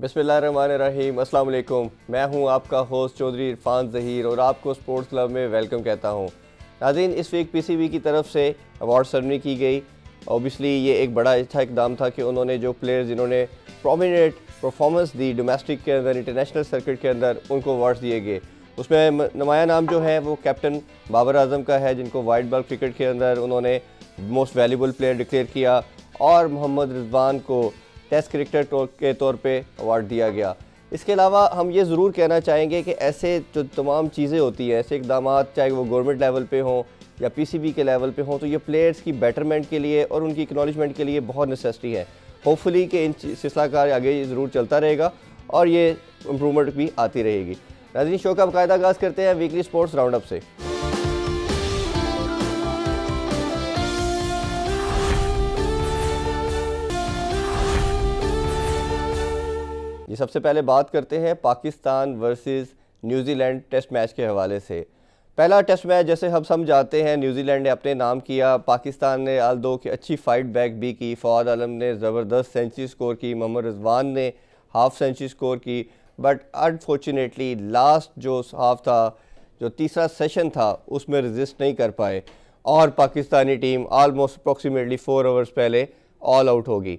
बिस्मिल्लाहिर्रहमानिर्रहीम, अस्सलाम वालेकुम। मैं हूं आपका होस्ट चौधरी इरफान ज़हीर और आपको स्पोर्ट्स क्लब में वेलकम कहता हूं। नाज़रीन, इस वीक पीसीबी की तरफ से अवार्ड सेरेमनी की गई। ऑब्वियसली ये एक बड़ा अच्छा इक़दाम था कि उन्होंने जो प्लेयर्स जिन्होंने प्रोमिनेंट परफॉर्मेंस दी डोमेस्टिक के अंदर, इंटरनेशनल सर्किट के अंदर, उनको अवार्ड्स दिए गए। उसमें नुमाया नाम जो है वो कैप्टन बाबर आजम का है, जिनको वाइट बॉल क्रिकेट के अंदर उन्होंने मोस्ट वैल्यूबल प्लेयर डिक्लेयर किया, और मोहम्मद रिजवान को टेस्ट क्रिकेटर के तौर पे अवार्ड दिया गया। इसके अलावा हम ये ज़रूर कहना चाहेंगे कि ऐसे जो तमाम चीज़ें होती हैं, ऐसे इक़दाम, चाहे वो गवर्नमेंट लेवल पे हों या पीसीबी के लेवल पे हों, तो ये प्लेयर्स की बेटरमेंट के लिए और उनकी एक्नॉलेजमेंट के लिए बहुत नेसेसिटी है। होपफुली कि इन सिलसिलाकार आगे ज़रूर चलता रहेगा और ये इम्प्रूवमेंट भी आती रहेगी। नाज़रीन, शो का बाकायदा आगाज़ करते हैं वीकली स्पोर्ट्स राउंड अप से। ये सबसे पहले बात करते हैं Pakistan versus New Zealand test match के हवाले से। पहला टेस्ट मैच जैसे हम सब जानते हैं न्यूजीलैंड ने अपने नाम किया, पाकिस्तान ने आल्दो की अच्छी फाइट बैक भी की, फ़वाद आलम ने ज़बरदस्त सेंचुरी स्कोर की, मोहम्मद रिजवान ने हाफ सेंचुरी स्कोर की, बट अनफॉर्चुनेटली लास्ट जो हाफ था, जो तीसरा सेशन था, उसमें रजिस्ट नहीं कर पाए और Pakistani team almost approximately 4 overs पहले ऑल आउट होगी।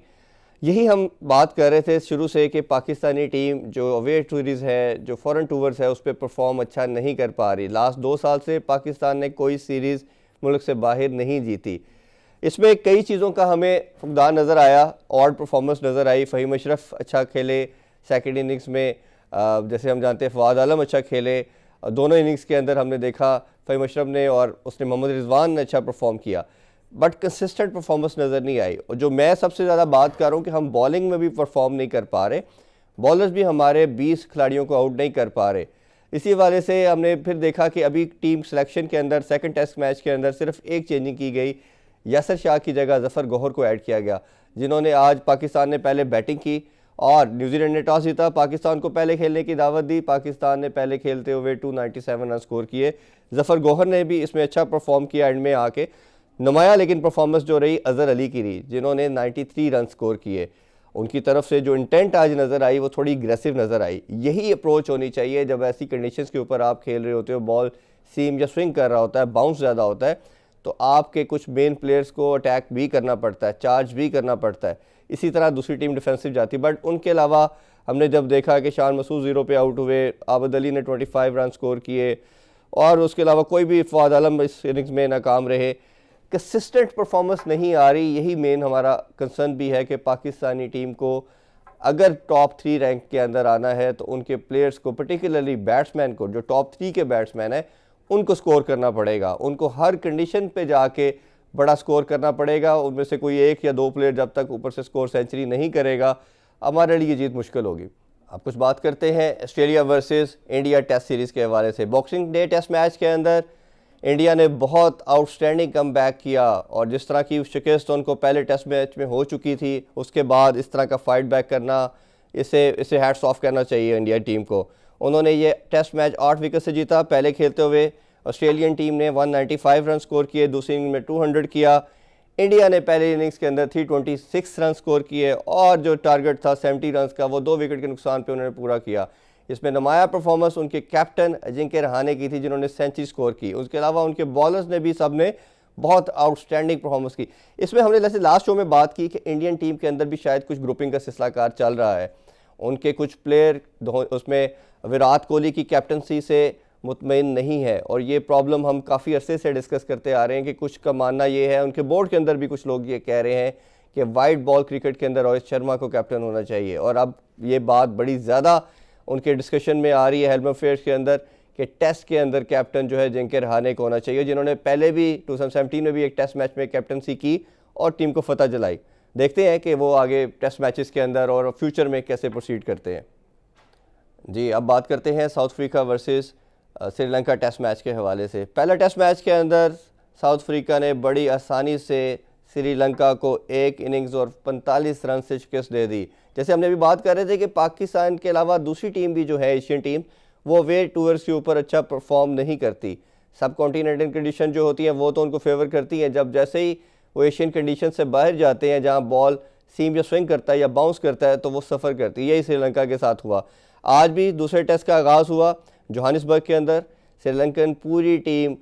यही हम बात कर रहे थे शुरू से कि पाकिस्तानी टीम जो अवे टूरीज है, जो फॉरेन टूवर्स है, उस पर परफॉर्म अच्छा नहीं कर पा रही। लास्ट 2 साल से पाकिस्तान ने कोई सीरीज़ मुल्क से बाहर नहीं जीती। इसमें कई चीज़ों का हमें फुकदान नज़र आया, ऑड परफॉर्मेंस नज़र आई। फ़हीम अशरफ अच्छा खेले सेकेंड इनिंग्स में, जैसे हम जानते हैं फ़वाद आलम अच्छा खेले। दोनों इनिंग्स के अंदर हमने देखा फ़हीम अशरफ ने और उसने मोहम्मद रिजवान ने अच्छा परफॉर्म किया, बट कंसिस्टेंट परफॉर्मेंस नज़र नहीं आई। और जो मैं सबसे ज़्यादा बात कर रहा हूँ कि हम बॉलिंग में भी परफॉर्म नहीं कर पा रहे, बॉलर्स भी हमारे 20 खिलाड़ियों को आउट नहीं कर पा रहे। इसी वाले से हमने फिर देखा कि अभी टीम सिलेक्शन के अंदर सेकंड टेस्ट मैच के अंदर सिर्फ एक चेंजिंग की गई, यासर शाह की जगह ज़फ़र गौहर को ऐड किया गया, जिन्होंने आज पाकिस्तान ने पहले बैटिंग की और न्यूजीलैंड ने टॉस जीता, पाकिस्तान को पहले खेलने की दावत दी। पाकिस्तान ने पहले खेलते हुए 297 रन स्कोर किए। ज़फ़र गौहर ने भी इसमें अच्छा परफॉर्म किया एंड में आके नुमाया, लेकिन परफॉर्मेंस जो रही अज़हर अली की रही, जिन्होंने 93 रन स्कोर किए। उनकी तरफ से जो इंटेंट आज नज़र आई वो थोड़ी अग्रेसिव नज़र आई। यही अप्रोच होनी चाहिए जब ऐसी कंडीशंस के ऊपर आप खेल रहे होते हो, बॉल सीम या स्विंग कर रहा होता है, बाउंस ज़्यादा होता है, तो आपके कुछ मेन प्लेयर्स को अटैक भी करना पड़ता है, चार्ज भी करना पड़ता है। इसी तरह दूसरी टीम डिफेंसिव जाती, बट उनके अलावा हमने जब देखा कि शान मसूद 0 पे आउट हुए, आबद अली ने 25 रन स्कोर किए और उसके अलावा कोई भी, फ़वाद आलम इस इनिंग्स में नाकाम रहे, कंसिस्टेंट परफॉर्मेंस नहीं आ रही। यही मेन हमारा कंसर्न भी है कि पाकिस्तानी टीम को अगर टॉप 3 रैंक के अंदर आना है तो उनके प्लेयर्स को, पर्टिकुलरली बैट्समैन को, जो टॉप 3 के बैट्समैन हैं, उनको स्कोर करना पड़ेगा। उनको हर कंडीशन पे जाके बड़ा स्कोर करना पड़ेगा। उनमें से कोई 1 या 2 प्लेयर जब तक ऊपर से स्कोर सेंचुरी नहीं करेगा, हमारे लिए जीत मुश्किल होगी। अब कुछ बात करते हैं Australia versus India test series के हवाले से। बॉक्सिंग डे टेस्ट मैच के अंदर इंडिया ने बहुत आउटस्टैंडिंग कम बैक किया और जिस तरह की शिकस्त उनको पहले टेस्ट मैच में हो चुकी थी, उसके बाद इस तरह का फाइट बैक करना, इसे हैट्स ऑफ करना चाहिए इंडिया टीम को। उन्होंने ये टेस्ट मैच 8 विकेट से जीता। पहले खेलते हुए ऑस्ट्रेलियन टीम ने 195 रन स्कोर किए, दूसरी इनिंग में 200 किया। इंडिया ने पहले इनिंग्स के अंदर 326 रन स्कोर किए और जो टारगेट था 70 रन का, वो 2 विकेट के नुकसान पे उन्होंने पूरा किया। इसमें नुमाया परफॉर्मेंस उनके कैप्टन अजिंक्य रहाणे की थी, जिन्होंने सेंचुरी स्कोर की। उसके अलावा उनके बॉलर्स ने भी सब ने बहुत आउटस्टैंडिंग परफॉर्मेंस की। इसमें हमने जैसे लास्ट शो में बात की कि इंडियन टीम के अंदर भी शायद कुछ ग्रुपिंग का सिलसिलाकार चल रहा है। उनके कुछ प्लेयर उसमें विराट कोहली की कैप्टनसी से मुतमईन नहीं है और ये प्रॉब्लम हम काफ़ी अरसे से डिस्कस करते आ रहे हैं कि कुछ का मानना ये है, उनके बोर्ड के अंदर भी कुछ लोग ये कह रहे हैं कि वाइट बॉल क्रिकेट के अंदर रोहित शर्मा को कैप्टन होना चाहिए। और अब ये बात बड़ी ज़्यादा उनके डिस्कशन में आ रही है हेल्म अफेयर्स के अंदर कि टेस्ट के अंदर कैप्टन जो है अजिंक्य रहाणे को होना चाहिए, जिन्होंने पहले भी 2017 में भी एक टेस्ट मैच में कैप्टनसी की और टीम को फतह दिलाई। देखते हैं कि वो आगे टेस्ट मैचेस के अंदर और फ्यूचर में कैसे प्रोसीड करते हैं। जी, अब बात करते हैं South Africa versus Sri Lanka test match के हवाले से। पहला टेस्ट मैच के अंदर साउथ अफ्रीका ने बड़ी आसानी से श्रीलंका को 1 इनिंग्स और 45 रन से शिकस्त दे दी। जैसे हमने भी बात कर रहे थे कि पाकिस्तान के अलावा दूसरी टीम भी जो है एशियन टीम, वो वे टूर्स के ऊपर अच्छा परफॉर्म नहीं करती। सब कॉन्टिनेंटल कंडीशन जो होती हैं वो तो उनको फेवर करती हैं, जब जैसे ही वो एशियन कंडीशन से बाहर जाते हैं जहाँ बॉल सीम या स्विंग करता है या बाउंस करता है तो वो सफ़र करती है। यही श्रीलंका के साथ हुआ। आज भी दूसरे टेस्ट का आगाज़ हुआ जोहानिसबर्ग के अंदर। श्रीलंकन पूरी टीम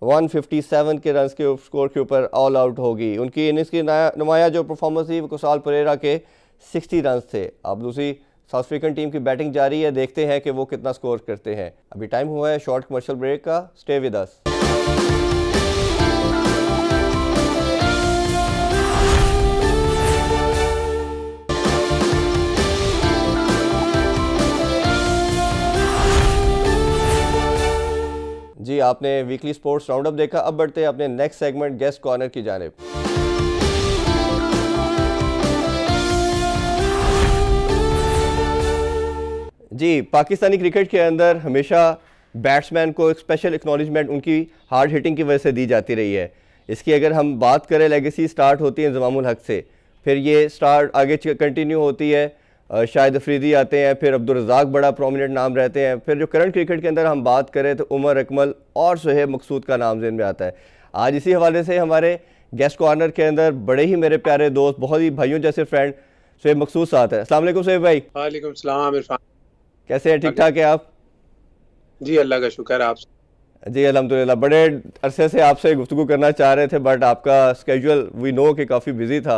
157 के रन के स्कोर के ऊपर ऑल आउट होगी। उनकी इनिंग्स की नुमाया जो परफॉर्मेंस थी कुशाल परेरा के 60 रन थे। अब दूसरी साउथ अफ्रीकन टीम की बैटिंग जारी है, देखते हैं कि वो कितना स्कोर करते हैं। अभी टाइम हुआ है शॉर्ट कमर्शियल ब्रेक का, स्टे विद अस। जी, आपने वीकली स्पोर्ट्स राउंडअप देखा। अब बढ़ते हैं अपने नेक्स्ट सेगमेंट गेस्ट कॉर्नर की जानिब। जी, पाकिस्तानी क्रिकेट के अंदर हमेशा बैट्समैन को एक स्पेशल एक्नॉलेजमेंट उनकी हार्ड हिटिंग की वजह से दी जाती रही है। इसकी अगर हम बात करें, लेगेसी स्टार्ट होती है इंज़मामुल हक से, फिर ये स्टार्ट आगे कंटिन्यू होती है, शाहिद अफरीदी आते हैं, फिर अब्दुल रज़ाक बड़ा प्रोमिनेंट नाम रहते हैं, फिर जो करंट क्रिकेट के अंदर हम बात करें तो उमर अकमल और सुहेब मकसूद का नाम ज़हन में आता है। आज इसी हवाले से हमारे गेस्ट कॉर्नर के अंदर बड़े ही मेरे प्यारे दोस्त, बहुत ही भाइयों जैसे फ्रेंड सुहेब मकसूद साथ है। अस्सलाम वालेकुम सुहेब भाई। वालेकुम सलाम इरफान, कैसे हैं? ठीक ठाक है आप? जी अल्लाह का शुक्र। आप? जी अल्हम्दुलिल्लाह। बड़े अरसे से आपसे गुफ्तगू करना चाह रहे थे बट आपका स्केड्यूल वी नो कि काफ़ी बिजी था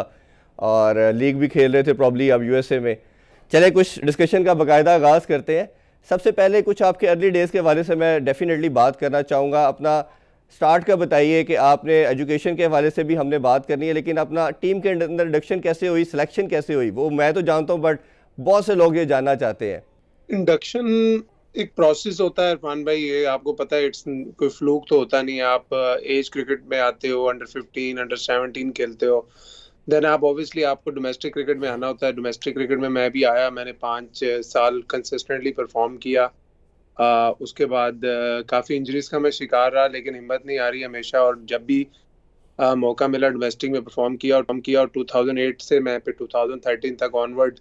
और लीग भी खेल रहे थे प्रॉब्ली आप यूएसए में। चले कुछ डिस्कशन का बाकायदा आगाज़ करते हैं। सबसे पहले कुछ आपके अर्ली डेज़ के हवाले से मैं डेफिनेटली बात करना चाहूँगा। अपना स्टार्ट का बताइए कि आपने एजुकेशन के हवाले से भी हमने बात करनी है, लेकिन अपना टीम के अंदर इंडक्शन कैसे हुई, सिलेक्शन कैसे हुई, वो मैं तो जानता हूँ बट बहुत से लोग ये जानना चाहते हैं। इंडक्शन एक प्रोसेस होता है इरफान भाई, ये आपको पता है। इट्स कोई फ्लूक तो होता नहीं है। आप एज क्रिकेट में आते हो, अंडर 15 अंडर 17 खेलते हो, देन आप ऑब्वियसली आपको डोमेस्टिक क्रिकेट में आना होता है। डोमेस्टिक क्रिकेट में मैं भी आया, मैंने 5 साल कंसिस्टेंटली परफॉर्म किया। उसके बाद काफ़ी इंजरीज का मैं शिकार रहा, लेकिन हिम्मत नहीं आ रही हमेशा, और जब भी मौका मिला डोमेस्टिक में परफॉर्म किया और 2008 से मैं फिर 2013 तक ऑनवर्ड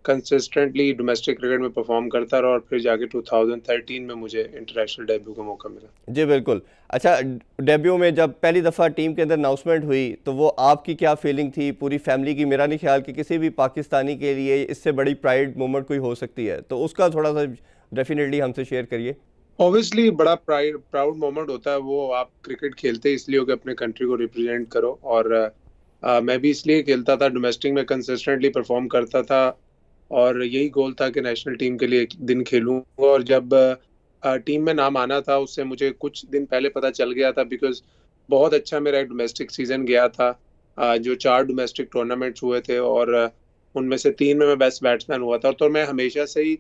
कंसिस्टेंटली डोमेस्टिक क्रिकेट में परफॉर्म करता रहा, और फिर जाके 2013 में मुझे इंटरनेशनल डेब्यू का मौका मिला। जी बिल्कुल। अच्छा, डेब्यू में जब पहली दफ़ा टीम के अंदर अनाउंसमेंट हुई तो वो आपकी क्या फीलिंग थी, पूरी फैमिली की? मेरा नहीं ख्याल कि किसी भी पाकिस्तानी के लिए इससे बड़ी प्राइड मोमेंट कोई हो सकती है, तो उसका थोड़ा सा डेफिनेटली हमसे शेयर करिए। ऑब्वियसली बड़ा प्राउड मोमेंट होता है वो। आप क्रिकेट खेलते इसलिए हो कि अपने कंट्री को रिप्रेजेंट करो, और मैं भी इसलिए खेलता था, डोमेस्टिक में कंसिस्टेंटली परफॉर्म करता था, और यही गोल था कि नेशनल टीम के लिए एक दिन खेलूंगा। और जब टीम में नाम आना था, उससे मुझे कुछ दिन पहले पता चल गया था, बिकॉज बहुत अच्छा मेरा एक डोमेस्टिक सीजन गया था। जो 4 डोमेस्टिक टूर्नामेंट्स हुए थे, और उनमें से 3 में मैं बेस्ट बैट्समैन हुआ था। तो मैं हमेशा से ही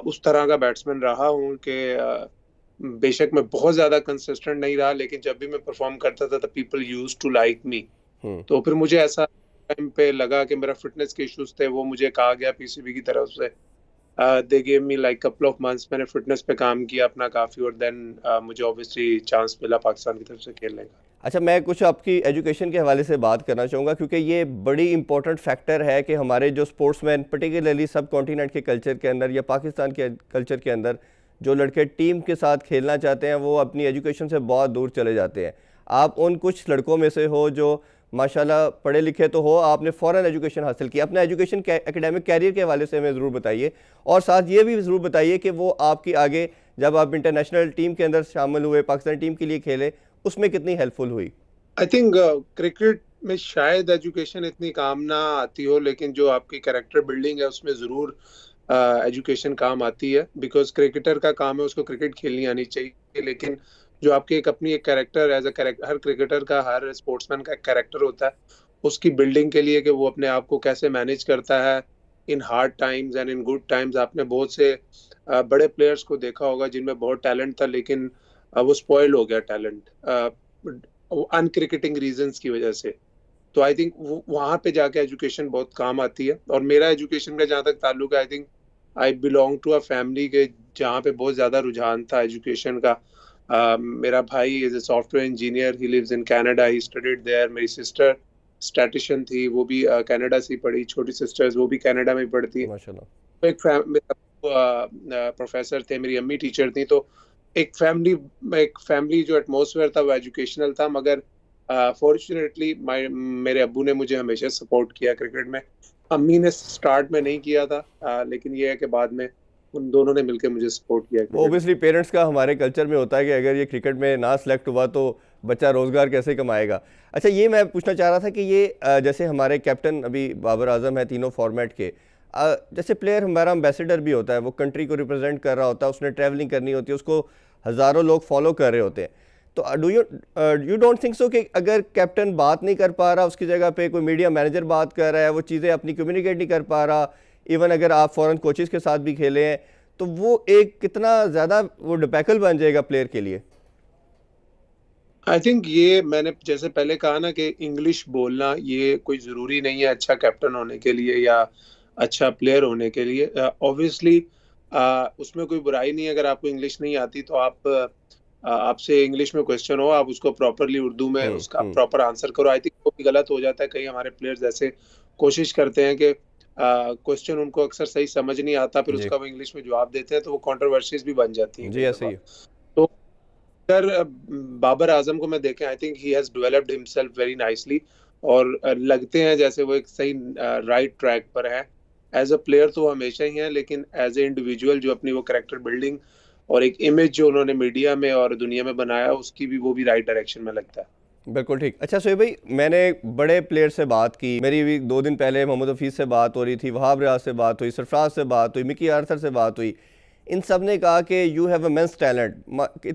उस तरह का बैट्समैन रहा हूँ कि बेशक मैं बहुत ज़्यादा कंसिस्टेंट नहीं रहा, लेकिन जब भी मैं परफॉर्म करता था तो people used to like me. तो फिर मुझे ऐसा टाइम पे लगा कि मेरा फिटनेस के इश्यूज थे, वो मुझे कहा गया पीसीबी की तरफ से, they gave me like couple of months. मैंने फिटनेस पे काम किया अपना काफ़ी, और देन मुझे ऑब्वियसली चांस मिला पाकिस्तान की तरफ से खेलने का। अच्छा, मैं कुछ आपकी एजुकेशन के हवाले से बात करना चाहूँगा क्योंकि ये बड़ी इंपॉर्टेंट फैक्टर है कि हमारे जो स्पोर्ट्समैन पर्टिकुलरली सब कॉन्टिनेंट के कल्चर के अंदर या पाकिस्तान के कल्चर के अंदर जो लड़के टीम के साथ खेलना चाहते हैं वो अपनी एजुकेशन से बहुत दूर चले जाते हैं। आप उन कुछ लड़कों में से हो जो माशाल्लाह पढ़े लिखे तो हो, आपने फ़ौरन एजुकेशन हासिल की। अपना एजुकेशन एकेडमिक कैरियर के हवाले से हमें ज़रूर बताइए, और साथ ये भी ज़रूर बताइए कि वो आपकी आगे जब आप इंटरनेशनल टीम के अंदर शामिल हुए, पाकिस्तान टीम के लिए खेले, उसमें कितनी हेल्पफुल हुई? आई थिंक क्रिकेट में शायद एजुकेशन इतनी काम ना आती हो, लेकिन जो आपकी कैरेक्टर बिल्डिंग है उसमें ज़रूर एजुकेशन काम आती है। बिकॉज क्रिकेटर का काम है, उसको क्रिकेट खेलनी आनी चाहिए, लेकिन जो आपकी एक अपनी एक कैरेक्टर एज अ हर क्रिकेटर का, हर स्पोर्ट्समैन का एक कैरेक्टर होता है, उसकी बिल्डिंग के लिए कि वो अपने आप को कैसे मैनेज करता है in hard times and in good times. आपने बहुत से बड़े प्लेयर्स को देखा होगा जिनमें बहुत टैलेंट था, लेकिन वो स्पॉइल हो गया टैलेंट अनक्रिकेटिंग रीजंस की वजह से। तो आई थिंक वहाँ पे जाके एजुकेशन बहुत काम आती है। और मेरा एजुकेशन का जहाँ तक ताल्लुक है, I think I belong to a family के जहाँ पे बहुत ज़्यादा रुझान था एजुकेशन का। मेरा भाई is a software engineer, he lives in Canada, he studied there. मेरी सिस्टर स्टैटिशियन थी, वो भी कनाडा से पढ़ी। छोटी सिस्टर्स वो भी कनाडा में पढ़ती है। माशाल्लाह। मेरा प्रोफेसर थे, मेरी अम्मी टीचर थी। तो एक फैमिली जो एटमॉस्फेयर था वो एजुकेशनल था, मगर फॉर्चुनेटली मेरे अब्बू ने मुझे हमेशा सपोर्ट किया क्रिकेट में। अम्मी ने स्टार्ट में नहीं किया था, लेकिन ये है कि बाद में उन दोनों ने मिलकर मुझे सपोर्ट किया क्रिकेट में। ओबियसली पेरेंट्स का हमारे कल्चर में होता है कि अगर ये क्रिकेट में ना सिलेक्ट हुआ तो बच्चा रोज़गार कैसे कमाएगा। अच्छा, ये मैं पूछना चाह रहा था कि ये जैसे हमारे कैप्टन अभी बाबर आजम है तीनों फॉर्मेट के, जैसे प्लेयर हमारा एम्बेसडर भी होता है, वो कंट्री को रिप्रेजेंट कर रहा होता है, उसने ट्रैवलिंग करनी होती है, उसको हज़ारों लोग फॉलो कर रहे होते हैं। तो do you you don't think so कि अगर कैप्टन बात नहीं कर पा रहा, उसकी जगह पे कोई मीडिया मैनेजर बात कर रहा है, वो चीज़ें अपनी कम्युनिकेट नहीं कर पा रहा, इवन अगर आप फॉरेन कोचेस के साथ भी खेले हैं, तो वो एक कितना ज़्यादा वो डिपैकल बन जाएगा प्लेयर के लिए। आई थिंक ये मैंने जैसे पहले कहा ना कि इंग्लिश बोलना ये कोई ज़रूरी नहीं है अच्छा कैप्टन होने के लिए या अच्छा प्लेयर होने के लिए। ऑब्वियसली उसमें कोई बुराई नहीं है, अगर आपको इंग्लिश नहीं आती तो आप आपसे इंग्लिश में क्वेश्चन हो, आप उसको प्रॉपरली उर्दू में उसका हम्म। प्रॉपर आंसर करो। आई थिंक वो भी गलत हो जाता है, कई हमारे प्लेयर्स ऐसे कोशिश करते हैं कि क्वेश्चन उनको अक्सर सही समझ नहीं आता, फिर जी उसका वो इंग्लिश में जवाब देते हैं, तो वो कंट्रोवर्सीज भी बन जाती हैं जी कई ऐसे दफा। ही है। तो अगर बाबर आजम को मैं देखें, I think he has developed himself very nicely, और लगते हैं जैसे वो एक सही राइट ट्रैक पर है। एज अ प्लेयर तो वो हमेशा ही है, लेकिन एज ए इंडिविजुअल जो अपनी वो कैरेक्टर बिल्डिंग और एक इमेज जो उन्होंने मीडिया में और दुनिया में बनाया, उसकी भी वो भी राइट डायरेक्शन में लगता है। बिल्कुल ठीक। अच्छा सोहेब भाई, मैंने बड़े प्लेयर से बात की, मेरी भी 2 दिन पहले मोहम्मद हफीज़ से बात हो रही थी, वहाब रियाज से बात हुई, सरफराज से बात हुई, मिकी आर्थर से बात हुई। इन सब ने कहा कि यू हैव इमेंस टैलेंट,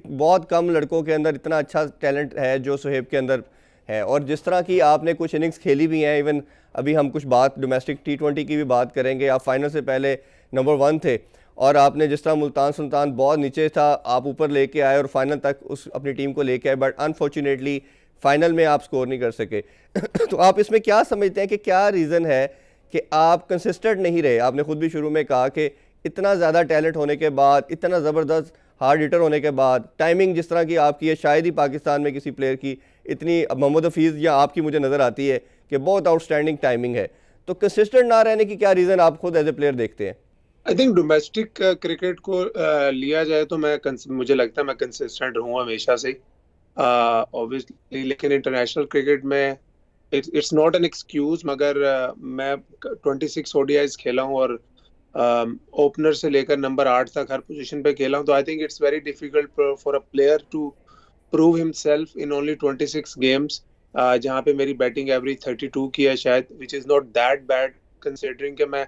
बहुत कम लड़कों के अंदर इतना अच्छा टैलेंट है जो सोहेब के अंदर है। और जिस तरह की आपने कुछ इनिंग्स खेली भी हैं, इवन अभी हम कुछ बात डोमेस्टिक T20 की भी बात करेंगे, आप फाइनल से पहले नंबर 1 थे, और आपने जिस तरह मुल्तान सुल्तान बहुत नीचे था, आप ऊपर लेके आए और फाइनल तक उस अपनी टीम को लेके आए, बट अनफॉर्चुनेटली फाइनल में आप स्कोर नहीं कर सके। तो आप इसमें क्या समझते हैं कि क्या रीज़न है कि आप कंसिस्टेंट नहीं रहे? आपने खुद भी शुरू में कहा कि इतना ज़्यादा टैलेंट होने के बाद, इतना ज़बरदस्त हार्ड हिटर होने के बाद, टाइमिंग जिस तरह की आपकी है, शायद ही पाकिस्तान में किसी प्लेयर की इतनी, मोहम्मद हफीज़ या आपकी मुझे नज़र आती है कि बहुत आउटस्टैंडिंग टाइमिंग है। तो कंसिस्टेंट ना रहने की क्या रीज़न आप खुद एज ए प्लेयर देखते हैं? आई थिंक डोमेस्टिक क्रिकेट को लिया जाए तो मुझे लगता है मैं कंसिस्टेंट हूँ हमेशा से, ऑब्वियसली। लेकिन इंटरनेशनल क्रिकेट में इट्स नॉट एन एक्सक्यूज, मगर मैं 26 ओडीआईज खेला हूँ और ओपनर से लेकर नंबर 8 तक हर पोजीशन पे खेला हूँ, तो I think it's very difficult for a player to prove himself in only 26 games, जहाँ पे मेरी बैटिंग एवरेज 32 की है शायद, which is not that bad considering कि मैं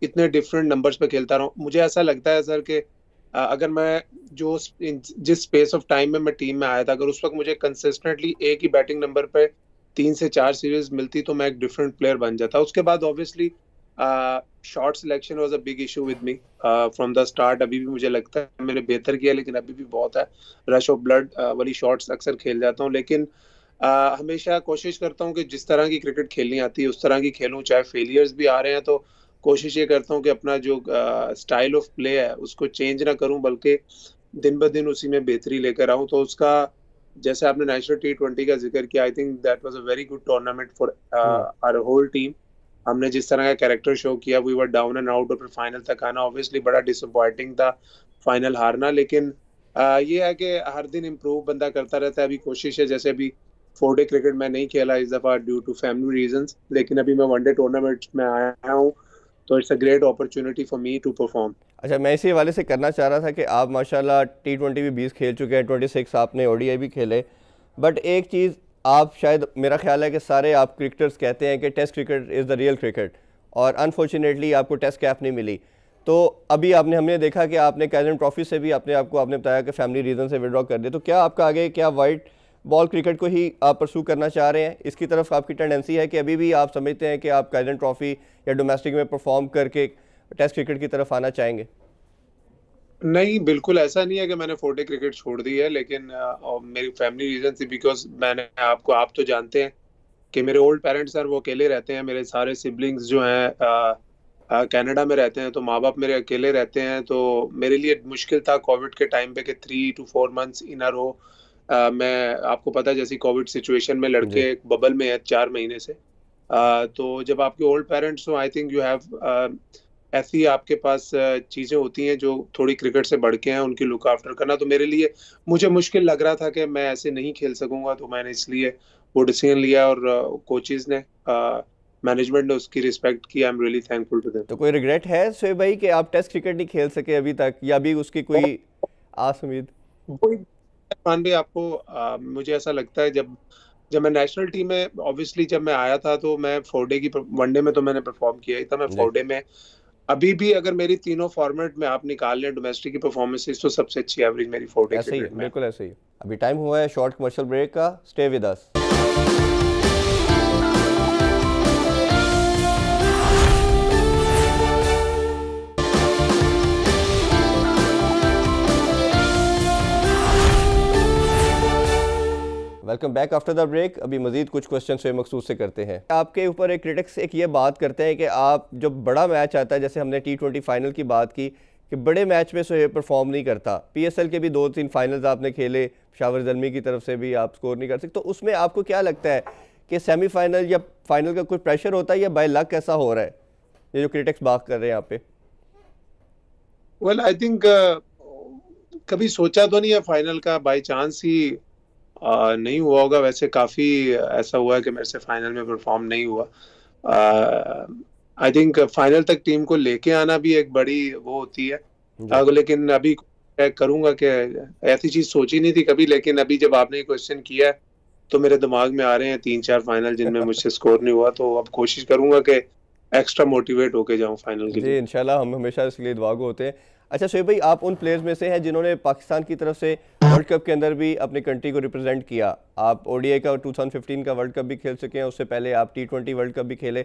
इतने डिफरेंट नंबर्स पे खेलता रहा हूँ। मुझे ऐसा लगता है सर कि अगर मैं जिस स्पेस ऑफ टाइम में मैं टीम में आया था, अगर उस वक्त मुझे कंसिस्टेंटली एक ही बैटिंग नंबर पे 3 से 4 सीरीज मिलती तो मैं एक डिफरेंट प्लेयर बन जाता। उसके बाद obviously shot selection was a big issue with me from the start. अभी भी मुझे लगता है मैंने बेहतर किया, लेकिन अभी भी बहुत है, रश ऑफ ब्लड वाली शॉट्स अक्सर खेल जाता हूँ। लेकिन हमेशा कोशिश करता हूँ कि जिस तरह की क्रिकेट खेलनी आती है उस तरह की खेलूँ, चाहे फेलियर्स भी आ रहे हैं तो कोशिश ये करता हूँ कि अपना जो स्टाइल ऑफ प्ले है उसको चेंज ना करूँ, बल्कि दिन ब दिन उसी में बेहतरी लेकर आऊँ। तो उसका, जैसे आपने नेशनल T20 का जिक्र किया, I think that was a very good tournament for hmm. Our whole team. हमने जिस तरह का कैरेक्टर शो किया, we were down and out, और फिर फाइनल तक आना ऑब्वियसली बड़ा डिसअपॉइंटिंग था, फाइनल हारना। लेकिन ये है कि हर दिन इम्प्रूव बंदा करता रहता है। अभी कोशिश है, जैसे अभी 4 डे क्रिकेट मैं नहीं खेला इस दफ़ा ड्यू टू फैमिली रीजंस, लेकिन अभी मैं 1 डे टूर्नामेंट में आया हूँ, तो it's a great opportunity for me to perform. अच्छा, मैं इसी हवाले से करना चाह रहा था कि आप माशाल्लाह T20 भी 20 खेल चुके हैं, 26 आपने ODI भी खेले, बट एक चीज़ आप शायद, मेरा ख्याल है कि सारे आप क्रिकेटर्स कहते हैं कि test cricket is the real cricket, और अनफॉर्चुनेटली आपको टेस्ट कैप नहीं मिली। तो अभी हमने देखा कि आपने कैजन ट्रॉफी से भी अपने आप को आपने बताया कि फैमिली रीज़न से विड्रॉ कर दिया। तो क्या आपका आगे, क्या वाइट बॉल क्रिकेट को ही आप परसू करना चाह रहे हैं? इसकी तरफ आपकी टेंडेंसी है कि अभी भी आप समझते हैं कि आप कैजन ट्रॉफी या डोमेस्टिक में परफॉर्म करके टेस्ट क्रिकेट की तरफ आना चाहेंगे? नहीं, बिल्कुल ऐसा नहीं है कि मैंने 4 डे क्रिकेट छोड़ दी है, लेकिन मेरी फैमिली रीजन थी, बिकॉज मैंने आपको, आप तो जानते हैं कि मेरे ओल्ड पेरेंट्स हैं, वो अकेले रहते हैं। मेरे सारे सिबलिंग्स जो हैं कनाडा में रहते हैं, तो माँ बाप मेरे अकेले रहते हैं। तो मेरे लिए मुश्किल था कोविड के टाइम पे कि 3 to 4 months इन अ रो, मैं, आपको पता है जैसी कोविड सिचुएशन में जी लड़के एक बबल में है 4 महीने से। तो जब आपके ओल्ड पेरेंट्स हो, आई थिंक यू हैव ऐसी आपके पास चीज़ें होती हैं जो थोड़ी क्रिकेट से बढ़ के हैं, उनकी लुक आफ्टर करना। तो मेरे लिए, मुझे मुश्किल लग रहा था कि मैं ऐसे नहीं खेल सकूंगा, तो मैंने इसलिए वो डिसीजन लिया, और कोचेज़ ने मैनेजमेंट ने उसकी रिस्पेक्ट की। I am really thankful to them. तो कोई रिग्रेट है शोएब भाई कि आप टेस्ट क्रिकेट नहीं खेल सके अभी तक, या भी उसकी कोई आस उम्मीद? वही इरफान भाई, आपको मुझे ऐसा लगता है जब जब मैं नेशनल टीम में, ऑब्वियसली जब मैं आया था तो मैं 4 डे की वनडे में तो मैंने परफॉर्म किया ही था। मैं जी 4 डे में अभी भी अगर मेरी तीनों फॉर्मेट में आप निकाल लें डोमेस्टिक की परफॉर्मेंसेस, तो सबसे अच्छी एवरेज मेरी 4 डे ऐसे ही है, क्रिकेट में है। बिल्कुल ऐसे ही। अभी टाइम हुआ है शॉर्ट कमर्शियल ब्रेक का, stay with us. Welcome back after the break. अभी मजीद कुछ क्वेश्चन शोएब मकसूद से करते हैं। आपके ऊपर एक क्रिटिक्स एक ये बात करते हैं कि आप जब बड़ा मैच आता है, जैसे हमने T20 फाइनल की बात की, कि बड़े मैच में शोएब परफॉर्म नहीं करता। PSL के भी 2-3 फाइनल्स आपने खेले, पेशावर ज़ल्मी की तरफ से भी आप स्कोर नहीं कर सकते। तो उसमें आपको क्या लगता है कि सेमीफाइनल या फाइनल का कोई प्रेशर होता है, या बाय लक ऐसा हो रहा है, ये जो क्रिटिक्स बात कर रहे हैं यहाँ पे? वेल आई थिंक कभी सोचा तो नहीं है फाइनल का, बाय चांस ही नहीं हुआ होगा। वैसे काफी ऐसा हुआ है कि मेरे से फाइनल में परफॉर्म नहीं हुआ। आई थिंक फाइनल तक टीम को लेके आना भी एक बड़ी वो होती है। जी लेकिन अभी करूंगा कि ऐसी चीज सोची नहीं थी कभी, लेकिन अभी जब आपने क्वेश्चन किया है तो मेरे दिमाग में आ रहे हैं 3-4 फाइनल जिनमें मुझसे स्कोर नहीं हुआ। तो अब कोशिश करूंगा कि एक्स्ट्रा मोटिवेट होके जाऊं फाइनल के जी, लिए। इंशाल्लाह हम हमेशा इसके लिए दुआ गो होते हैं। अच्छा शोएब भाई, आप उन प्लेयर्स में से हैं जिन्होंने पाकिस्तान की तरफ से वर्ल्ड कप के अंदर भी अपनी कंट्री को रिप्रेजेंट किया। आप ODI का 2015 का वर्ल्ड कप भी खेल चुके हैं, उससे पहले आप T20 वर्ल्ड कप भी खेले।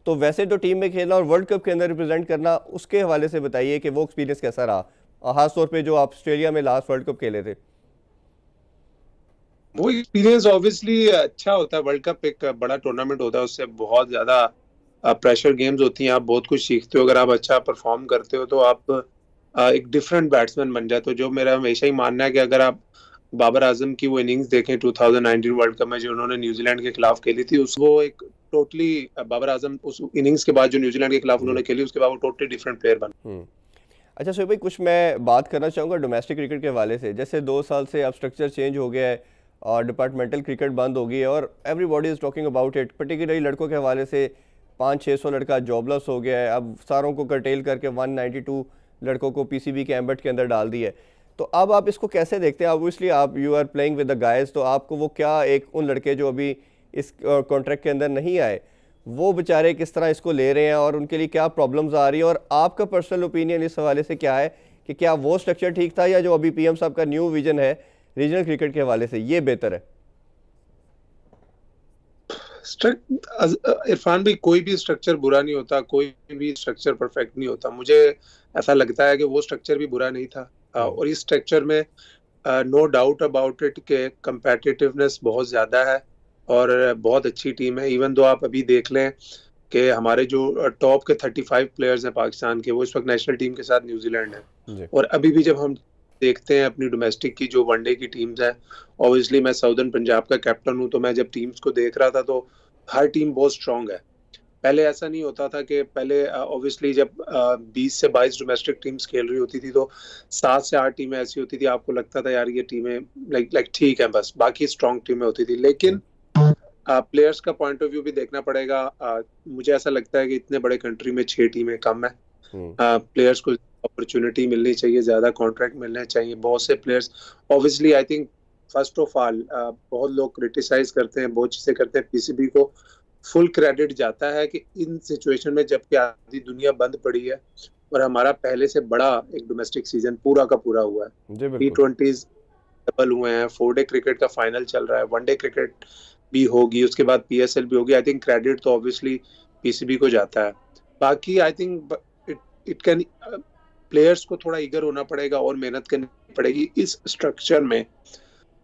तो वैसे तो टीम में खेलना और वर्ल्ड कप के अंदर रिप्रेजेंट करना, उसके हवाले से बताइए कि वो एक्सपीरियंस कैसा रहा, और खास तौर पे जो आप ऑस्ट्रेलिया में लास्ट वर्ल्ड कप खेले थे। वो एक्सपीरियंस ऑब्वियसली अच्छा होता है। वर्ल्ड कप एक बड़ा टूर्नामेंट होता है, उससे बहुत ज्यादा प्रेशर गेम्स होती हैं। आप बहुत कुछ सीखते हो। अगर आप अच्छा परफॉर्म करते हो तो आप एक डिफरेंट बैट्समैन बन जाते हो। जो मेरा हमेशा ही मानना है कि अगर आप बाबर आजम की वो इनिंग्स देखें 2019 वर्ल्ड कप में जो उन्होंने न्यूजीलैंड के खिलाफ खेली थी, उस वो एक टोटली बाबर आजम उस इनिंग्स के बाद जो न्यूजीलैंड के खिलाफ उन्होंने खेली, उसके बाद वो टोटली डिफरेंट प्लेयर बना। अच्छा शोएब भाई, कुछ मैं बात करना चाहूँगा डोमेस्टिक क्रिकेट के हवाले से। जैसे 2 साल से अब स्ट्रक्चर चेंज हो गया है और डिपार्टमेंटल क्रिकेट बंद हो गई है, और everybody is talking about it. Particularly लड़कों के हवाले से 500-600 लड़का जॉबलेस हो गया है। अब सारों को कर्टेल करके 192 लड़कों को PCB के एम्बट के अंदर डाल दिया है। तो अब आप इसको कैसे देखते हैं? ऑब्वियसली आप you are playing with the guys, तो आपको वो क्या एक उन लड़के जो अभी इस कॉन्ट्रैक्ट के अंदर नहीं आए, वो बेचारे किस तरह इसको ले रहे हैं और उनके लिए क्या प्रॉब्लम्स आ रही है, और आपका पर्सनल ओपिनियन इस हवाले से क्या है कि क्या वो स्ट्रक्चर ठीक था, या जो अभी PM साहब का न्यू विजन है रीजनल क्रिकेट के हवाले से, ये बेहतर है? इरफान भाई, कोई भी स्ट्रक्चर बुरा नहीं होता, कोई भी स्ट्रक्चर परफेक्ट नहीं होता। मुझे ऐसा लगता है कि वो स्ट्रक्चर भी बुरा नहीं था। और इस स्ट्रक्चर में नो डाउट अबाउट इट के कंपेटिटिवनेस बहुत ज्यादा है और बहुत अच्छी टीम है। इवन दो आप अभी देख लें कि हमारे जो टॉप के 35 प्लेयर्स हैं पाकिस्तान के, वो इस वक्त नेशनल टीम के साथ न्यूजीलैंड है। और अभी भी जब हम देखते हैं अपनी डोमेस्टिक की जो वनडे की टीम्स हैं, ऑब्वियसली मैं साउदर्न पंजाब का कैप्टन हूं, तो मैं जब टीम्स को देख रहा था तो हर टीम बहुत स्ट्रांग है। पहले ऐसा नहीं होता था कि पहले ऑब्वियसली जब 20 से 22 डोमेस्टिक टीम्स खेल रही होती थी तो 7 से 8 टीमें ऐसी होती थी, आपको लगता था यार ये टीमें लाइक ठीक है, बस बाकी स्ट्रांग टीमें होती थी। लेकिन प्लेयर्स का पॉइंट ऑफ व्यू भी देखना पड़ेगा। मुझे ऐसा लगता है कि इतने बड़े कंट्री में 6 टीमें कम है। प्लेयर्स को अपॉर्चुनिटी मिलनी चाहिए, ज्यादा कॉन्ट्रैक्ट मिलने चाहिए। बहुत से players obviously I think first of all बहुत लोग क्रिटिसाइज करते हैं, बहुत चीजें करते हैं, PCB को फुल क्रेडिट जाता है कि इन सिचुएशन में जबकि आधी दुनिया बंद पड़ी है और हमारा पहले से बड़ा एक डोमेस्टिक सीजन पूरा का पूरा हुआ है, T20s डबल हुए हैं, 4 डे क्रिकेट का फाइनल चल रहा है, 1 डे क्रिकेट भी होगी, उसके बाद PSL भी होगी। आई थिंक क्रेडिट तो ऑब्वियसली PCB को जाता है। बाकी I think it can players को थोड़ा ईगर होना पड़ेगा और मेहनत करनी पड़ेगी इस स्ट्रक्चर में।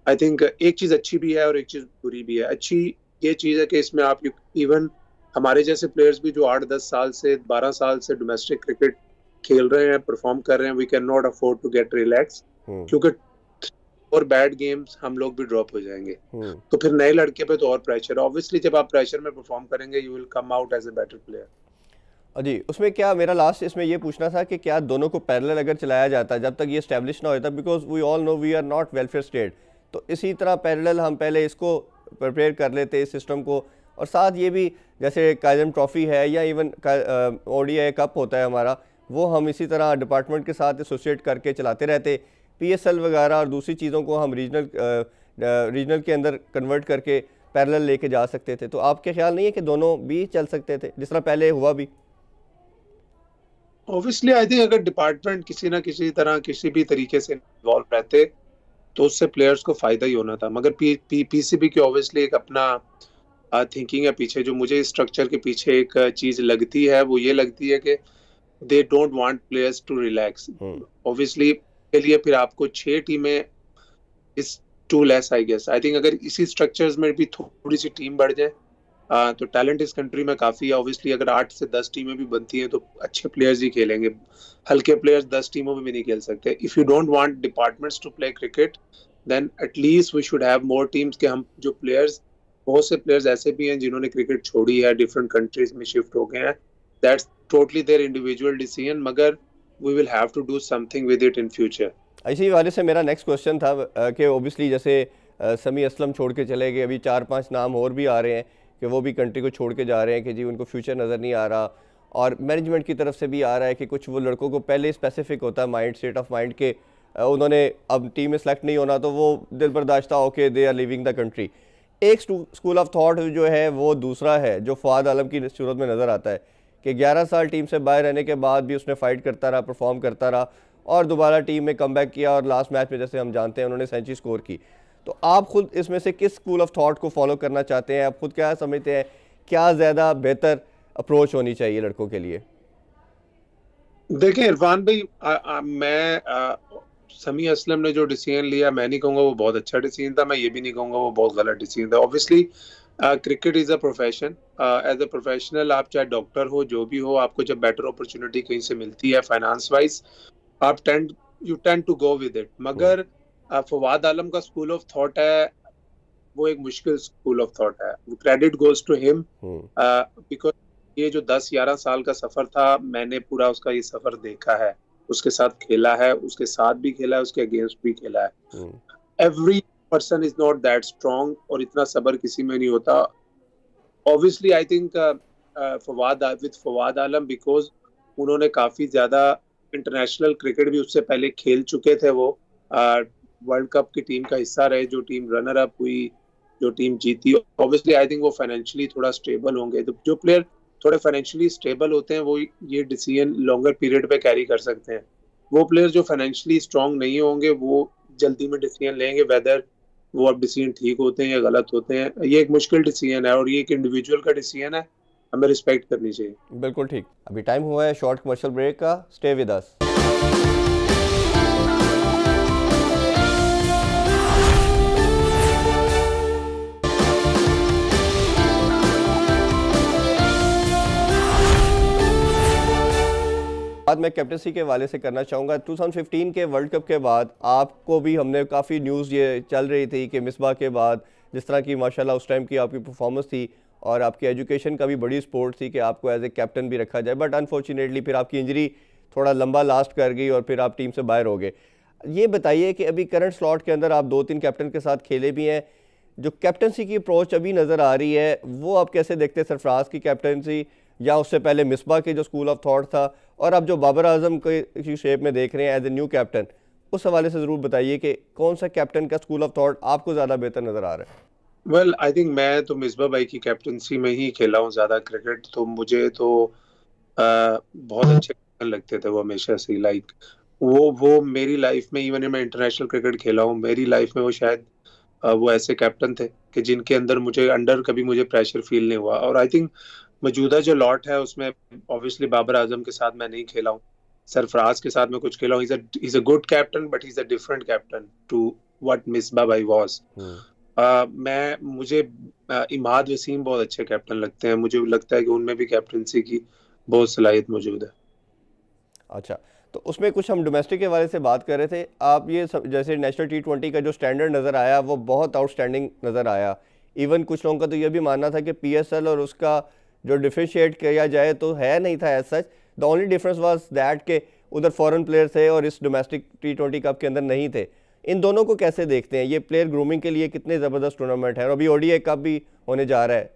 आई थिंक एक चीज अच्छी भी है और एक चीज बुरी भी है। अच्छी ये चीज है कि इसमें आप इवन हमारे जैसे प्लेयर्स भी जो 8-10 साल से 12 साल से डोमेस्टिक क्रिकेट खेल रहे हैं, परफॉर्म कर रहे हैं, we can not afford to get relax, क्योंकि और बैड गेम्स हम लोग भी ड्रॉप हो जाएंगे। तो फिर नए लड़के पे तो और प्रेशर है। ऑब्वियसली जब आप प्रेशर में परफॉर्म करेंगे you will come out as a better player. जी, उसमें क्या मेरा लास्ट इसमें ये पूछना था कि क्या दोनों को पैरेलल अगर चलाया जाता जब तक ये एस्टेब्लिश ना होता, because we all know we are not welfare state, तो इसी तरह पैरेलल हम पहले इसको प्रिपेयर कर लेते इस सिस्टम को, और साथ ये भी जैसे कायम ट्रॉफ़ी है या इवन ODI कप होता है हमारा, वो हम इसी तरह डिपार्टमेंट के साथ एसोसिएट करके चलाते रहते। PSL वगैरह और दूसरी चीज़ों को हम रीजनल के अंदर कन्वर्ट करके पैरेलल लेके जा सकते थे। तो आपके ख्याल नहीं है कि दोनों भी चल सकते थे जिस तरह पहले हुआ भी? ऑब्वियसली आई थिंक अगर डिपार्टमेंट किसी ना किसी तरह किसी भी तरीके से इन्वॉल्व रहते तो उससे प्लेयर्स को फायदा ही होना था, मगर PCB की ऑब्वियसली एक अपना थिंकिंग है पीछे, जो मुझे स्ट्रक्चर के पीछे एक चीज लगती है, वो ये लगती है कि they don't want players to relax. Obviously के लिए फिर आपको 6 टीमें is too less I guess. I think अगर इसी स्ट्रक्चर्स में भी थोड़ी सी टीम बढ़ जाए तो टैलेंट इस कंट्री में काफी है। ऑब्वियसली अगर 8 से 10 टीमें भी बनती हैं तो अच्छे प्लेयर्स ही खेलेंगे, हल्के प्लेयर्स 10 टीमों में भी नहीं खेल सकते। If you don't want departments to play cricket then at least we should have more teams के हम जो प्लेयर्स, बहुत से प्लेयर्स ऐसे भी हैं जिन्होंने क्रिकेट छोड़ी है, डिफरेंट कंट्रीज में शिफ्ट हो गए हैं, that's totally their individual decision, मगर we will have to do something with it in future. इसी वाले से मेरा नेक्स्ट क्वेश्चन था कि ओबियसली जैसे समी असलम छोड़ के चले गए, अभी 4-5 नाम और भी आ रहे हैं कि वो भी कंट्री को छोड़ के जा रहे हैं कि जी उनको फ्यूचर नज़र नहीं आ रहा, और मैनेजमेंट की तरफ से भी आ रहा है कि कुछ वो लड़कों को पहले स्पेसिफिक होता है माइंड स्टेट ऑफ माइंड के उन्होंने अब टीम में सेलेक्ट नहीं होना तो वो दिल बर्दाश्ता होके they are living the country. एक स्कूल ऑफ थॉट जो है वो दूसरा है जो फवाद आलम की सूरत में नज़र आता है कि 11 साल टीम से बाहर रहने के बाद भी उसने फाइट करता रहा, परफॉर्म करता रहा और दोबारा टीम में कमबैक किया, और लास्ट मैच में जैसे हम जानते हैं उन्होंने सेंचुरी स्कोर की। तो आप खुद इसमें से किस स्कूल ऑफ थॉट को फॉलो करना चाहते हैं? आप खुद क्या समझते हैं, क्या ज़्यादा बेहतर अप्रोच होनी चाहिए लड़कों के लिए? देखिए इरफान भाई, मैं समी असलम ने जो डिसीजन लिया, मैं नहीं कहूँगा वो बहुत अच्छा डिसीजन था, मैं ये भी नहीं कहूँगा वो बहुत गलत डिसीजन था। Obviously cricket is a profession, as a professional आप चाहे डॉक्टर हो जो भी हो, आपको जब बेटर अपॉर्चुनिटी कहीं से मिलती है फाइनेंस वाइज, आप you tend to go with it. मगर फवाद आलम का स्कूल ऑफ थॉट है वो एक मुश्किल स्कूल ऑफ थॉट है। Credit goes to him because ये जो 10-11 साल का सफर था, मैंने पूरा उसका ये सफर देखा है, उसके साथ खेला है, उसके साथ भी खेला है, उसके अगेंस्ट भी खेला है। Every person is not that strong, और इतना सब्र किसी में नहीं होता। Obviously I think Fawad Alam because उन्होंने काफी ज्यादा इंटरनेशनल क्रिकेट भी उससे पहले खेल चुके थे, वो वर्ल्ड कप की टीम का हिस्सा रहे, जो टीम रनर अप हुई, जो टीम जीती। ऑब्वियसली आई थिंक वो फाइनेंशियली थोड़ा स्टेबल होंगे। तो जो प्लेयर थोड़े फाइनेंशियली स्टेबल होते हैं वो ये डिसीजन लॉन्गर पीरियड पे कैरी कर सकते हैं। वो प्लेयर जो फाइनेंशियली स्ट्रांग नहीं होंगे वो जल्दी में डिसीजन लेंगे, वेदर वो अब डिसीजन ठीक होते हैं या गलत होते हैं। ये एक मुश्किल डिसीजन है और ये एक इंडिविजुअल का डिसीजन है, हमें रिस्पेक्ट करनी चाहिए। बिल्कुल ठीक। अभी टाइम हुआ है शॉर्ट कमर्शियल ब्रेक का, स्टे विद अस। बात मैं कैप्टनसी के हवाले से करना चाहूँगा। 2015 के वर्ल्ड कप के बाद आपको भी हमने काफ़ी न्यूज़ ये चल रही थी कि मिसबा के बाद जिस तरह की माशाल्लाह उस टाइम की आपकी परफॉर्मेंस थी और आपकी एजुकेशन का भी बड़ी सपोर्ट थी कि आपको एज ए कैप्टन भी रखा जाए, बट अनफॉर्चुनेटली फिर आपकी इंजरी थोड़ा लंबा लास्ट कर गई और फिर आप टीम से बाहर हो गए। ये बताइए कि अभी करंट स्लॉट के अंदर आप 2-3 कैप्टन के साथ खेले भी हैं, जो कैप्टनसी की अप्रोच अभी नज़र आ रही है वो आप कैसे देखते हैं? सरफराज की कैप्टनसी या उससे पहले मिसबा के जो स्कूल ऑफ थॉट था, और अब जो बाबर आजम के शेप में देख रहे हैं एज ए न्यू कैप्टन, उस हवाले से ज़रूर बताइए कि कौन सा कैप्टन का स्कूल ऑफ थॉट आपको ज़्यादा बेहतर नज़र आ रहा है? वेल आई थिंक मैं तो मिसबा भाई की कैप्टनसी में ही खेला हूँ ज़्यादा क्रिकेट, तो मुझे तो बहुत अच्छे कैप्टन लगते थे वो हमेशा से। लाइक वो मेरी लाइफ में, इवन मैं इंटरनेशनल क्रिकेट खेला हूँ, मेरी लाइफ में वो शायद वो ऐसे कैप्टन थे कि जिनके अंदर कभी मुझे प्रेशर फील नहीं हुआ। और आई थिंक मौजूदा जो लॉट है उसमें ऑब्वियसली बाबर आजम के साथ मैं नहीं खेला हूँ, सरफराज के साथ मैं कुछ खेला हूँ। Is a good captain but is a different captain to what Misbah भाई वाज। मुझे इमाद वसीम बहुत अच्छे कैप्टन लगते हैं, मुझे लगता है कि उनमें भी कैप्टनसी की बहुत सलाहियत मौजूद है। अच्छा, तो उसमें कुछ हम डोमेस्टिक के हवाले से बात कर रहे थे। आप ये जैसे नेशनल T20 का जो स्टैंडर्ड नज़र आया वो बहुत आउटस्टैंडिंग नज़र आया। इवन कुछ लोगों का तो ये भी मानना था कि PSL और उसका जो डिफरेंशिएट किया जाए तो है नहीं था as such. The only difference was that के उधर फॉरेन प्लेयर थे और इस डोमेस्टिक T20 कप के अंदर नहीं थे। इन दोनों को कैसे देखते हैं? ये प्लेयर ग्रूमिंग के लिए कितने ज़बरदस्त टूर्नामेंट है और अभी ODI कप भी होने जा रहा है,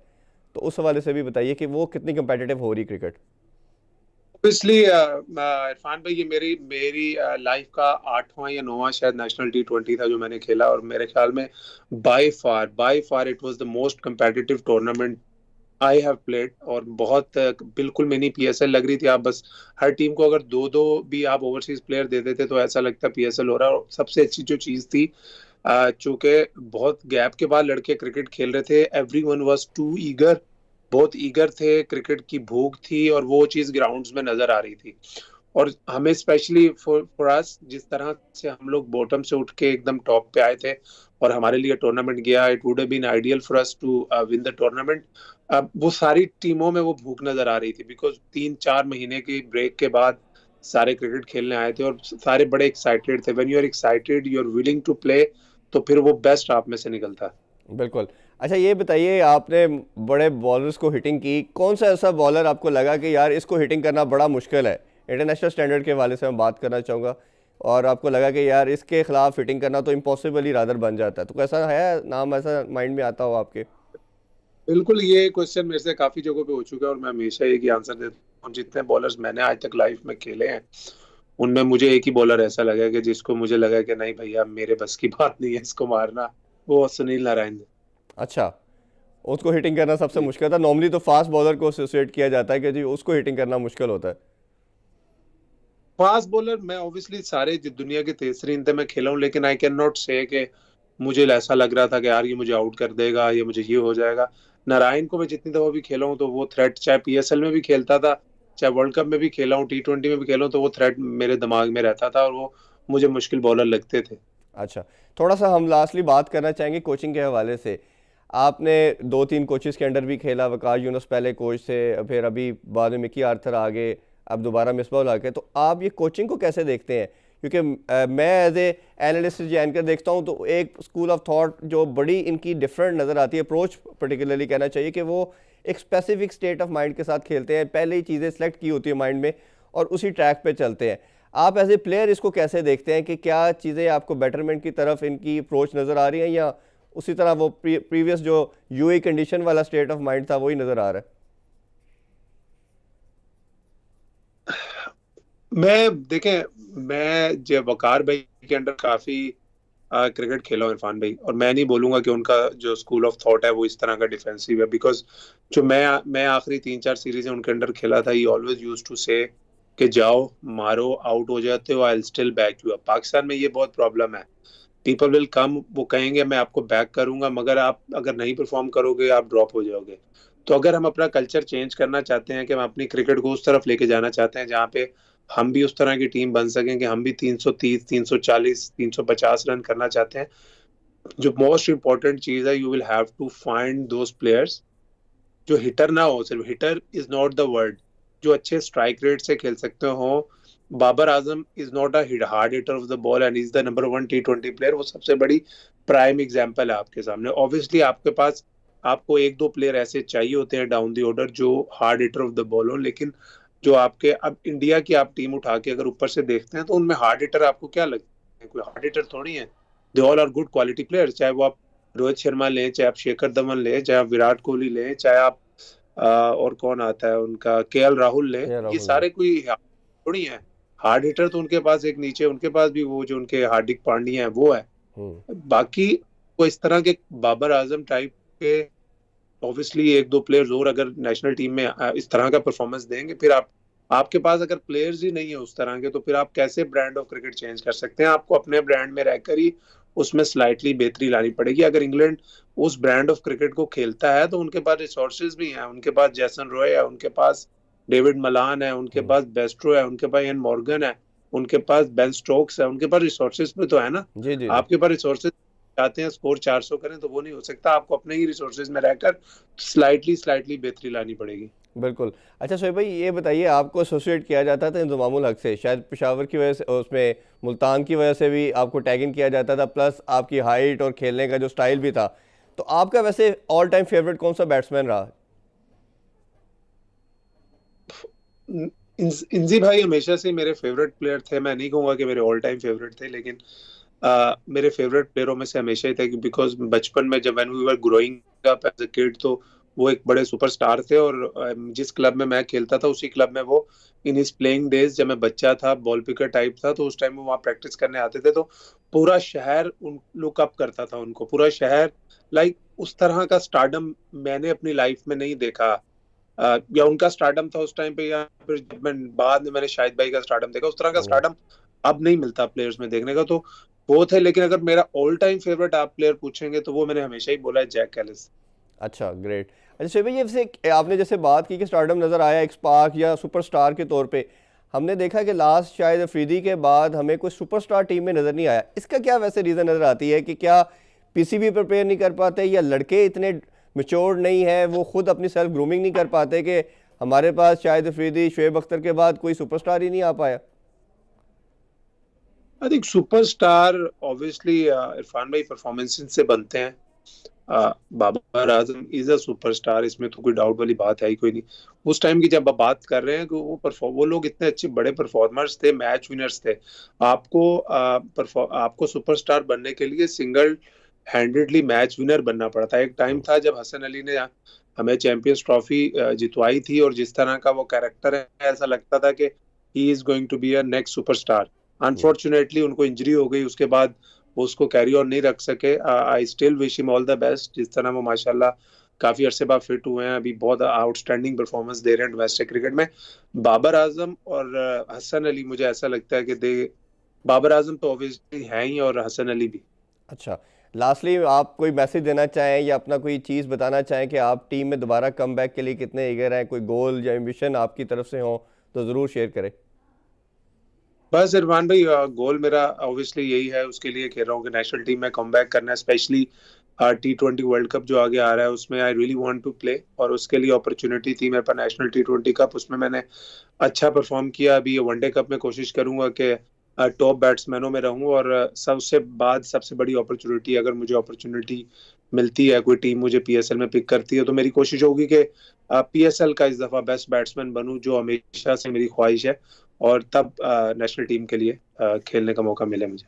तो उस हवाले से भी बताइए कि वो कितनी कम्पिटिटिव हो रही क्रिकेट। ऑब्वियसली इरफान भाई, ये मेरी मेरी लाइफ का 8वां या 9वां शायद नेशनल T20 था जो मैंने खेला, और मेरे ख्याल में by far it was the most competitive tournament I have played. और बहुत बिल्कुल मिनी PSL लग रही थी। आप बस हर टीम को अगर दो दो भी आप ओवरसीज प्लेयर दे देते तो ऐसा लगता PSL हो रहा है। और सबसे अच्छी जो चीज थी, चूंकि बहुत गैप के बाद लड़के क्रिकेट खेल रहे थे, एवरीवन वाज टू ईगर, बहुत ईगर थे, क्रिकेट की भूख थी, और वो चीज ग्राउंड्स में नजर आ रही थी। और हमें स्पेशली फॉर अस, जिस तरह से हम लोग बॉटम से उठ के एकदम टॉप पे आए थे और हमारे लिए टूर्नामेंट गया, it would have been ideal for us to win the tournament. अब वो सारी टीमों में वो भूख नजर आ रही थी, बिकॉज 3-4 महीने की ब्रेक के बाद सारे क्रिकेट खेलने आए थे और सारे बड़े एक्साइटेड थे। When you are excited, you are willing to play, तो फिर वो बेस्ट आप में से निकलता है। बिल्कुल। अच्छा ये बताइए, आपने बड़े बॉलर्स को हिटिंग की, कौन सा ऐसा बॉलर आपको लगा कि यार इसको हिटिंग करना बड़ा मुश्किल है, इंटरनेशनल स्टैंडर्ड के हवाले से मैं बात करना चाहूँगा, और आपको लगा कि यार इसके खिलाफ हिटिंग करना तो इम्पॉसिबल ही रादर बन जाता है, तो कैसा है नाम, ऐसा माइंड में आता हो आपके? बिल्कुल, ये क्वेश्चन मेरे से काफी जगहों पे हो चुका है और मैं हमेशा एक ही आंसर देता हूँ। जितने बॉलर्स मैंने आज तक लाइफ में खेले हैं, उनमें मुझे एक ही बॉलर ऐसा लगा कि जिसको मुझे लगा कि नहीं भैया, मेरे बस की बात नहीं है इसको मारना, वो सुनील नारायण। अच्छा, उसको हिटिंग करना सबसे जी, मुश्किल था। नॉर्मली तो फास्ट बॉलर को एसोसिएट किया जाता है कि जी उसको हिटिंग करना मुश्किल होता है। फास्ट बॉलर मैं ऑब्वियसली सारे दुनिया के तेज तरीन थे, मैं खेला हूँ, लेकिन आई कैन नॉट से कि मुझे ऐसा लग रहा था कि यार ये मुझे आउट कर देगा, ये मुझे ये हो जाएगा। नारायण को मैं जितनी दफा भी खेला हूँ तो वो थ्रेट, चाहे PSL में भी खेलता था, चाहे वर्ल्ड कप में भी खेला हूँ, T20 में भी खेला हूँ, तो वो थ्रेट मेरे दिमाग में रहता था और वो मुझे मुश्किल बॉलर लगते थे। अच्छा, थोड़ा सा हम लास्टली बात करना चाहेंगे कोचिंग के हवाले से। आपने 2-3 कोचेस के अंडर भी खेला, वकार यूनुस पहले कोच थे, फिर अभी बाद में मिकी आर्थर आ गए, अब दोबारा मिसबाउल आ गए, तो आप ये कोचिंग को कैसे देखते हैं? क्योंकि मैं एज ए एनालिस्ट जैन कर देखता हूँ तो एक स्कूल ऑफ थॉट जो बड़ी इनकी डिफरेंट नज़र आती है, अप्रोच पर्टिकुलरली कहना चाहिए, कि वो एक स्पेसिफिक स्टेट ऑफ माइंड के साथ खेलते हैं, पहले ही चीज़ें सेलेक्ट की होती है माइंड में और उसी ट्रैक पे चलते हैं। आप एज ए प्लेयर इसको कैसे देखते हैं कि क्या चीज़ें आपको बेटरमेंट की तरफ इनकी अप्रोच नज़र आ रही हैं, या उसी तरह वो प्रीवियस जो यूए कंडीशन वाला स्टेट ऑफ माइंड था वही नज़र आ रहा है? मैं जब वकार भाई के अंडर काफी क्रिकेट खेला हूँ इरफान भाई, और मैं नहीं बोलूंगा कि उनका जो स्कूल ऑफ थॉट है वो इस तरह का डिफेंसिव है, बिकॉज जो मैं आखिरी 3-4 सीरीज उनके अंडर खेला था, ही ऑलवेज यूज टू से कि जाओ मारो, आउट हो जाते हो, I will still back you up. Pakistan में ये बहुत प्रॉब्लम है, पीपल विल कम, वो कहेंगे मैं आपको बैक करूंगा, मगर आप अगर नहीं परफॉर्म करोगे आप ड्रॉप हो जाओगे। तो अगर हम अपना कल्चर चेंज करना चाहते हैं, कि हम अपनी क्रिकेट को उस तरफ लेके जाना चाहते हैं जहाँ पे हम भी उस तरह की टीम बन सकें कि हम भी 330, 340, 350 रन करना चाहते हैं, जो मोस्ट इंपॉर्टेंट चीज है, you will have to find those players जो हिटर ना हो। सिर्फ hitter is not the word, जो अच्छे स्ट्राइक रेट से खेल सकते हो। Babar Azam is not a hard hitter of the ball and is the number 1 T20 player. वो सबसे बड़ी प्राइम एग्जांपल है आपके सामने। ऑब्वियसली आपके पास आपको एक दो प्लेयर ऐसे चाहिए होते हैं डाउन द ऑर्डर जो hard hitter of the ball हो, लेकिन जो आपके अब इंडिया की आप टीम उठा के अगर ऊपर से देखते हैं तो उनमें हार्ड हिटर आपको क्या लगता है? कोई हार्ड हिटर थोड़ी है। They all are good quality player, चाहे वो आप रोहित शर्मा लें, चाहे आप शेखर धवन लें, चाहे आप विराट कोहली लें, चाहे आप और कौन आता है उनका, KL राहुल ले, या ये राहुल ने। सारे कोई थोड़ी है हार्ड हिटर। तो उनके पास एक नीचे उनके पास भी वो जो उनके हार्दिक पांड्या है वो है। हम्म। बाकी वो इस तरह के बाबर आजम टाइप के ऑब्वियसली एक दो प्लेयर्स और अगर नेशनल टीम में इस तरह का परफॉर्मेंस देंगे, फिर आप आपके पास अगर प्लेयर्स ही नहीं है उस तरह के, तो फिर आप कैसे ब्रांड ऑफ क्रिकेट चेंज कर सकते हैं? आपको अपने ब्रांड में रहकर ही उसमें स्लाइटली बेहतरी लानी पड़ेगी। अगर इंग्लैंड उस ब्रांड ऑफ क्रिकेट को खेलता है तो उनके पास रिसोर्सेज भी हैं, उनके पास जैसन रॉय है, उनके पास डेविड मलान है, उनके हम्म। पास बेस्ट्रो है, उनके पास एन मॉर्गन है, उनके पास बेन स्टोक्स है, उनके पास रिसोर्सेज भी तो है ना। जी जी जी। आपके पास रिसोर्सेज चाहते हैं स्कोर 400 करें तो वो नहीं हो सकता। आपको अपने ही रिसोर्सेज में रहकर स्लाइटली स्लाइटली बेहतरी लानी पड़ेगी। बिल्कुल। अच्छा सोहेब भाई, ये बताइए, आपको एसोसिएट किया जाता था इंजमामुल हक से, शायद पेशावर की वजह से, उसमें मुल्तान की वजह से भी आपको टैगिंग किया जाता था, प्लस आपकी हाइट और खेलने का जो स्टाइल भी था, तो आपका वैसे ऑल टाइम फेवरेट कौन सा बैट्समैन रहा? इंजी भाई हमेशा से मेरे फेवरेट प्लेयर थे। मैं नहीं कहूंगा कि मेरे ऑल टाइम फेवरेट थे, लेकिन मेरे फेवरेट प्लेयरों में से हमेशा ही थे, बिकॉज बचपन में जब when we were growing up as a kid, तो वो एक बड़े सुपरस्टार थे, और जिस क्लब में मैं खेलता था उसी क्लब में वो इन हिज प्लेइंग डेज, जब मैं बच्चा था, बॉल पिकर टाइप था, तो उस टाइम में वहाँ प्रैक्टिस करने आते थे, तो पूरा शहर उन लुक अप करता था उनको, पूरा शहर लाइक उस तरह का स्टारडम मैंने अपनी लाइफ में नहीं देखा। या उनका स्टारडम था उस टाइम पे, या फिर जब मैं बाद में मैंने शाहिद भाई का स्टारडम देखा, उस तरह का हम्म। स्टारडम अब नहीं मिलता प्लेयर्स में देखने का। तो वो थे, लेकिन अगर मेरा ऑल टाइम फेवरेट आप प्लेयर पूछेंगे तो वो मैंने हमेशा ही बोला है, जैक एलिस। अच्छा, ग्रेट। अच्छा शोएब भाई, ये वैसे आपने जैसे बात की कि स्टारडम नज़र आया एक स्पार्क या सुपरस्टार के तौर पे, हमने देखा कि लास्ट शायद अफरीदी के बाद हमें कोई सुपरस्टार टीम में नज़र नहीं आया। इसका क्या वैसे रीज़न नज़र आती है कि क्या पीसीबी प्रिपेयर नहीं कर पाते, या लड़के इतने मेच्योर्ड नहीं है, वो खुद अपनी सेल्फ ग्रूमिंग नहीं कर पाते कि हमारे पास शायद अफरीदी शोएब अख्तर के बाद कोई सुपरस्टार ही नहीं आ पाया? I think superstar obviously Irfan भाई परफॉर्मेंसेस से बनते हैं। Babar Azam is a superstar, इसमें तो कोई डाउट वाली बात है ही कोई नहीं। उस टाइम की जब आप बात कर रहे हैं कि वो लोग इतने अच्छे बड़े परफॉर्मर्स थे, मैच विनर्स थे। आपको सुपरस्टार बनने के लिए सिंगल हैंडेडली मैच विनर बनना पड़ा था। एक टाइम था जब हसन अली ने हमें चैंपियंस ट्रॉफी जितवाई थी, और जिस तरह का वो कैरेक्टर है, ऐसा लगता था कि he is going to be a next superstar. Unfortunately उनको इंजरी हो गई, उसके बाद वो उसको कैरी ऑन नहीं रख सके। I still wish him all the best. जिस तरह वो माशाल्लाह काफी अरसे बाद फिट हुए हैं, अभी बहुत आउटस्टैंडिंग परफॉर्मेंस दे रहे हैं डोमेस्टिक क्रिकेट में। बाबर आजम और हसन अली, मुझे ऐसा लगता है कि दे बाबर आजम तो ऑब्वियसली हैं ही, और हसन अली भी। अच्छा, लास्टली आप कोई मैसेज देना चाहें या अपना कोई चीज़ बताना चाहें कि आप टीम में दोबारा कम बैक के लिए कितने ईगर हैं, कोई गोल या एम्बिशन आपकी तरफ से हो तो ज़रूर शेयर करें। बस इरफान भाई, गोल मेरा ऑब्वियसली यही है, उसके लिए खेल रहा हूँ कि नेशनल टीम में कम बैक करना है, स्पेशली T20 वर्ल्ड कप जो आगे आ रहा है, उसमें I really want to play. और उसके लिए अपॉर्चुनिटी थी मेरे पास नेशनल T20 कप, उसमें मैंने अच्छा परफॉर्म किया। अभी ये वनडे कप में कोशिश करूंगा कि टॉप बैट्समैनों में रहूं, और सबसे बाद सबसे बड़ी अपॉर्चुनिटी, अगर मुझे अपॉर्चुनिटी मिलती है, कोई टीम मुझे पीएसएल में पिक करती है, तो मेरी कोशिश होगी कि पीएसएल का इस दफा बेस्ट बैट्समैन बनूं, जो हमेशा से मेरी ख्वाहिश है, और तब नेशनल टीम के लिए खेलने का मौका मिले मुझे।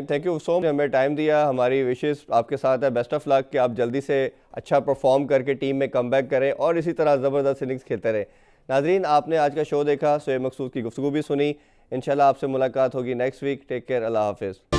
थैंक यू सो मच, हमें टाइम दिया। हमारी विशेष आपके साथ है, बेस्ट ऑफ लक कि आप जल्दी से अच्छा परफॉर्म करके टीम में कम बैक करें और इसी तरह ज़बरदस्त इनिंग्स खेलते रहें। नाजरीन, आपने आज का शो देखा, शोएब मकसूद की गुफ्तगू भी सुनी। इंशाल्लाह आपसे मुलाकात होगी नेक्स्ट वीक। टेक केयर, अल्लाह हाफिज़।